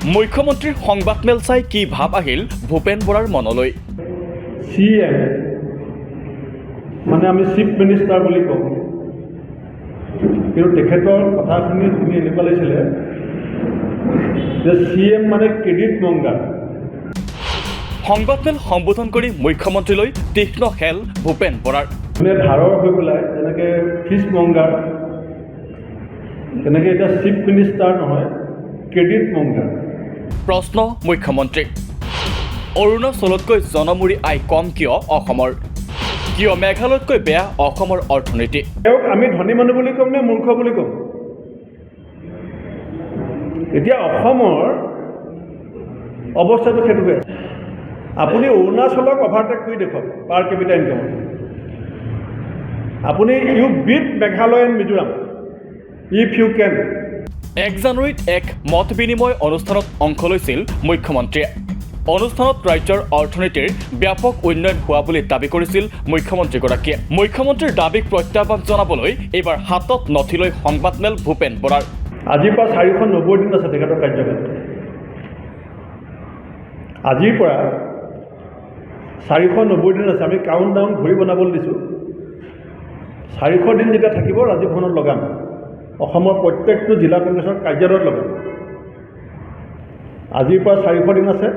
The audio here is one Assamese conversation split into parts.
মুখ্যমন্ত্ৰীৰ সংবাদমেল চাই কি ভাৱ আহিল ভূপেন বৰাৰ মনলৈ। CM মানে আমি চিফ মিনিষ্টাৰ বুলি কওঁ, কিন্তু তেখেতৰ কথাখিনি শুনি এনেকুৱা লাগিছিলে যে CM মানে ক্ৰেডিট মংগাৰ। সংবাদমেল সম্বোধন কৰি মুখ্যমন্ত্ৰীলৈ তীক্ষ্ণ খেল ভূপেন বৰাৰ। যোনে ধাৰৰ হৈ পেলাই যেনেকৈ ফিজ মংগাৰ, তেনেকৈ এতিয়া চিফ মিনিষ্টাৰ নহয়, ক্ৰেডিট মংগাৰ। প্ৰশ্ন মুখ্যমন্ত্ৰীক, অৰুণাচলতকৈ জনমূৰি আয় কম কিয় অসমৰ? কিয় মেঘালয়তকৈ বেয়া অসমৰ অৰ্থনীতি? তেওঁক আমি ধনী মানুহ বুলি ক'ম নে মূৰ্খ বুলি ক'ম? এতিয়া অসমৰ অৱস্থাটো সেইটো হৈ আছে। আপুনি অৰুণাচলক অভাৰটেক কৰি দেখুৱাওক পাৰ কেপিটা ইনকামত। আপুনি you beat Meghalaya and Mizoram if you can. 1 জানুৱাৰীত এক মত বিনিময় অনুষ্ঠানত অংশ লৈছিল মুখ্যমন্ত্ৰীয়ে। অনুষ্ঠানত ৰাজ্যৰ অৰ্থনীতিৰ ব্যাপক উন্নয়ন হোৱা বুলি দাবী কৰিছিল মুখ্যমন্ত্ৰীগৰাকীয়ে। মুখ্যমন্ত্ৰীৰ দাবীক প্ৰত্যাহ্বান জনাবলৈ এইবাৰ হাতত নথি লৈ সংবাদমেল ভূপেন বৰাৰ। আজিৰ পৰা 490 দিন আছে তেখেতৰ কাৰ্যকাল। আজিৰ পৰা 490 দিন আছে। আমি কাউণ্ট ডাউন ঘড়ী বনাবলৈ দিছোঁ। 400 দিন যেতিয়া থাকিব ৰাজীৱ ভৱনত লগাম, অসমৰ প্ৰত্যেকটো জিলা কংগ্ৰেছৰ কাৰ্যালয়ত লগাম। আজিৰ পৰা 400 দিন আছে।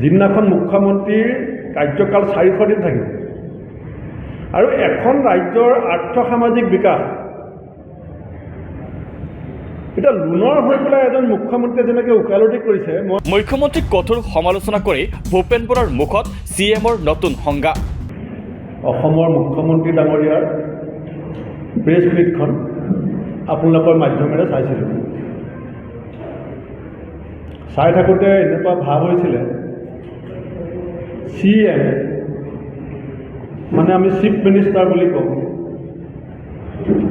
যিদিনাখন মুখ্যমন্ত্ৰীৰ কাৰ্যকাল 400 দিন থাকিব আৰু এখন ৰাজ্যৰ আৰ্থ সামাজিক বিকাশ এতিয়া লোনৰ হৈ পেলাই এজন মুখ্যমন্ত্ৰীয়ে যেনেকৈ ওকালতি কৰিছে। মুখ্যমন্ত্ৰীক কঠোৰ সমালোচনা কৰি ভূপেন বৰাৰ মুখত CMৰ নতুন সংজ্ঞা। অসমৰ মুখ্যমন্ত্ৰী ডাঙৰীয়াৰ প্ৰেছ মিটখন আপোনালোকৰ মাধ্যমেৰে চাইছিলোঁ। চাই থাকোঁতে এনেকুৱা ভাৱ হৈছিলে CM মানে আমি চিফ মিনিষ্টাৰ বুলি কওঁ,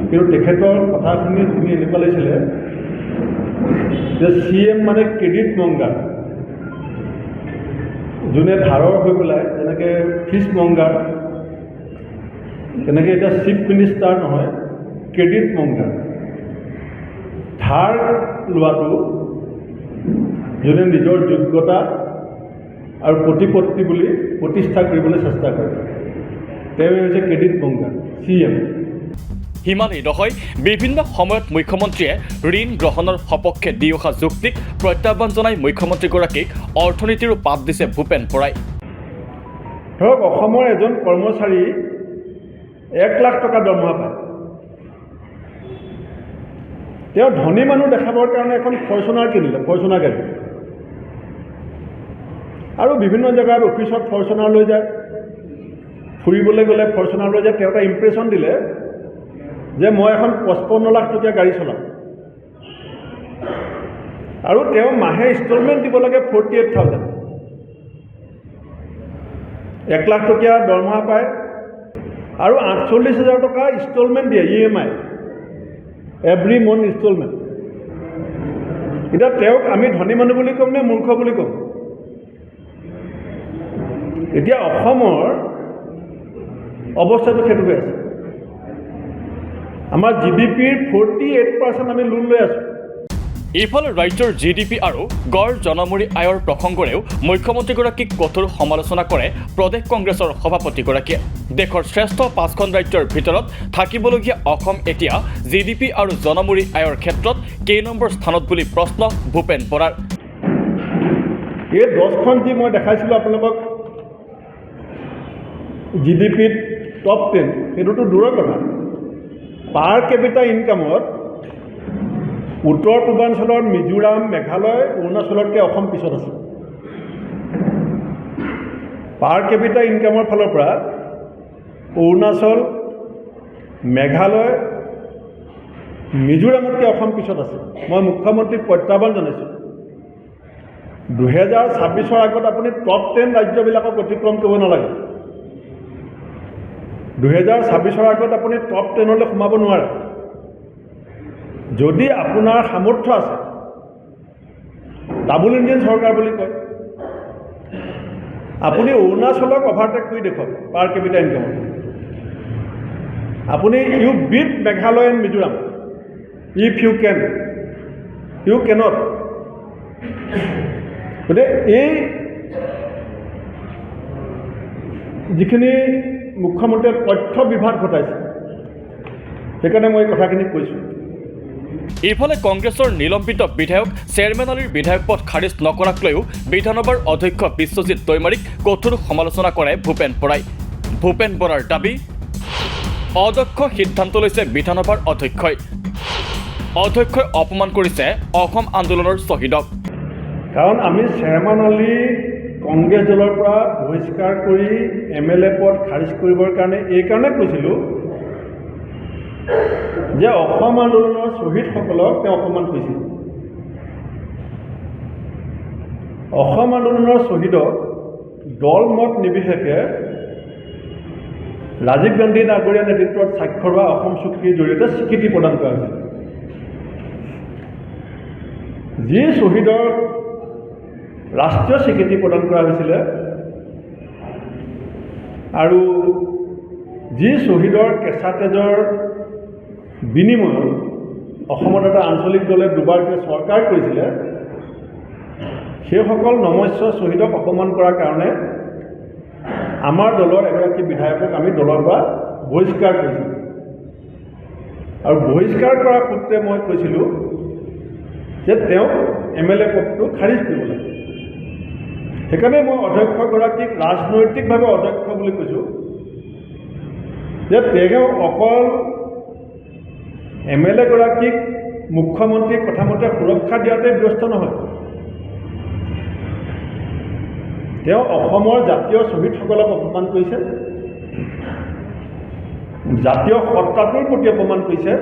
কিন্তু তেখেতৰ কথাখিনি শুনি এনেকুৱা লাগিছিলে যে CM মানে ক্ৰেডিট মংগাৰ। যোনে ধাৰৰ হৈ পেলাই যেনেকৈ ফিজ মংগাৰ, তেনেকৈ এতিয়া চিফ মিনিষ্টাৰ নহয়, ক্ৰেডিট মংগাৰ। ধাৰ লোৱাটো যোনে নিজৰ যোগ্যতা আৰু প্ৰতিপত্তি বুলি প্ৰতিষ্ঠা কৰিবলৈ চেষ্টা কৰে, তেওঁ হৈছে ক্ৰেডিট মংগাৰ CM। সিমানেই নহয়, বিভিন্ন সময়ত মুখ্যমন্ত্ৰীয়ে ঋণ গ্ৰহণৰ সপক্ষে দি অহা যুক্তিক প্ৰত্যাহ্বান জনাই মুখ্যমন্ত্ৰীগৰাকীক অৰ্থনীতিৰো পাঠ দিছে ভূপেন বৰাই। ধৰক অসমৰ এজন কৰ্মচাৰী 1 লাখ টকা দৰমহা পায়। তেওঁ ধনী মানুহ দেখাবৰ কাৰণে এখন ফৰ্চুনাৰ কিনিলে, ফৰ্চুনাৰ গাড়ী, আৰু বিভিন্ন জেগাত অফিচত ফৰ্চুনাৰ লৈ যায়, ফুৰিবলৈ গ'লে ফৰ্চুনাৰ লৈ যায়। তেওঁ এটা ইম্প্ৰেশ্যন দিলে যে মই এখন 55 লাখ টকীয়া গাড়ী চলাম, আৰু তেওঁ মাহে ইনষ্টলমেণ্ট দিব লাগে 48,000। 1 লাখ টকীয়া দৰমহা পায় আৰু 48,000 টকা ইনষ্টলমেণ্ট দিয়ে, EMI এভৰি মন্থ ইনষ্টলমেণ্ট। এতিয়া তেওঁক আমি ধনী মানুহ বুলি ক'ম নে মূৰ্খ বুলি ক'ম? এতিয়া অসমৰ অৱস্থাটো সেইটো হৈ আছে। আমাৰ GDPৰ 48% আমি লোন লৈ আছোঁ। ইফালে ৰাজ্যৰ GDP আৰু গড় জনমূৰি আয়ৰ প্ৰসংগৰেও মুখ্যমন্ত্ৰীগৰাকীক কঠোৰ সমালোচনা কৰে প্ৰদেশ কংগ্ৰেছৰ সভাপতিগৰাকীয়ে। দেশৰ শ্ৰেষ্ঠ 5খন ৰাজ্যৰ ভিতৰত থাকিবলগীয়া অসম এতিয়া GDP আৰু জনমূৰি আয়ৰ ক্ষেত্ৰত কেই নম্বৰ স্থানত বুলি প্ৰশ্ন ভূপেন বৰাৰ। এই 10খন যি মই দেখাইছিলোঁ আপোনালোকক GDPত টপ 10, সেইটোতো দূৰৰ কথা। পাৰ কেপিটা ইনকামত উত্তৰ পূৰ্বাঞ্চলৰ মিজোৰাম, মেঘালয়, অৰুণাচলতকৈ অসম পিছত আছে। পাৰ কেপিটা ইনকামৰ ফালৰ পৰা অৰুণাচল, মেঘালয়, মিজোৰামতকৈ অসম পিছত আছে। মই মুখ্যমন্ত্ৰীক প্ৰত্যাহ্বান জনাইছোঁ, 2026ৰ আগত আপুনি টপ 10 ৰাজ্যবিলাকক অতিক্ৰম কৰিব নালাগে। 2026ৰ আগত আপুনি টপ 10লৈ সোমাব নোৱাৰে। যদি আপোনাৰ সামৰ্থ্য আছে, ডাবল ইঞ্জিন চৰকাৰ বুলি কয়, আপুনি অৰুণাচলক অভাৰটেক কৰি দেখুৱাওক পাৰ কেপিটা ইনকামত। আপুনি you beat Meghalaya and Mizoram if you can. You can't. গতিকে এই যিখিনি মুখ্যমন্ত্ৰীয়ে তথ্য বিভাগ ঘটাইছে সেইকাৰণে মই এই কথাখিনি কৈছোঁ। ইফালে কংগ্ৰেছৰ নিলম্বিত বিধায়ক চেয়াৰমেন আলীৰ বিধায়ক পদ খাৰিজ নকৰাক লৈও বিধানসভাৰ অধ্যক্ষ বিশ্বজিৎ দৈমাৰীক কঠোৰ সমালোচনা কৰে ভূপেন বৰাই। ভূপেন বৰাৰ দাবী, অদক্ষ সিদ্ধান্ত লৈছে বিধানসভাৰ অধ্যক্ষই। অধ্যক্ষই অপমান কৰিছে অসম আন্দোলনৰ শ্বহীদক। কাৰণ আমি চেয়াৰমেন আলী কংগ্ৰেছ দলৰ পৰা বহিষ্কাৰ কৰি MLA পদ খাৰিজ কৰিবৰ কাৰণে এইকাৰণে কৈছিলোঁ যে অসম আন্দোলনৰ শ্বহীদসকলক তেওঁ অপমান কৰিছিল। অসম আন্দোলনৰ শ্বহীদক দল মত নিৰ্বিশেষে ৰাজীৱ গান্ধী নাগৰীয়া নেতৃত্বত স্বাক্ষৰ হোৱা অসম চুক্তিৰ জৰিয়তে স্বীকৃতি প্ৰদান কৰা হৈছিল। যি শ্বহীদক ৰাষ্ট্ৰীয় স্বীকৃতি প্ৰদান কৰা হৈছিলে আৰু যি শ্বহীদৰ কেঁচা তেজৰ বিনিময়ত অসমত এটা আঞ্চলিক দলে দুবাৰকৈ চৰকাৰ কৰিছিলে, সেইসকল নমস্য শ্বহীদক অপমান কৰাৰ কাৰণে আমাৰ দলৰ এগৰাকী বিধায়কক আমি দলৰ পৰা বহিষ্কাৰ কৰিছিলোঁ। আৰু বহিষ্কাৰ কৰাৰ সূত্ৰে মই কৈছিলোঁ যে তেওঁক MLA পদটো খাৰিজ কৰিব লাগে। সেইকাৰণে মই অধ্যক্ষগৰাকীক ৰাজনৈতিকভাৱে অধ্যক্ষ বুলি কৈছোঁ যে তেওঁ অকল MLA গৰাকীক মুখ্যমন্ত্ৰীৰ কথামতে সুৰক্ষা দিয়াতে ব্যস্ত নহয়, তেওঁ অসমৰ জাতীয় শ্বহীদসকলক অপমান কৰিছে, জাতীয় সত্তাটোৰ প্ৰতি অপমান কৰিছে।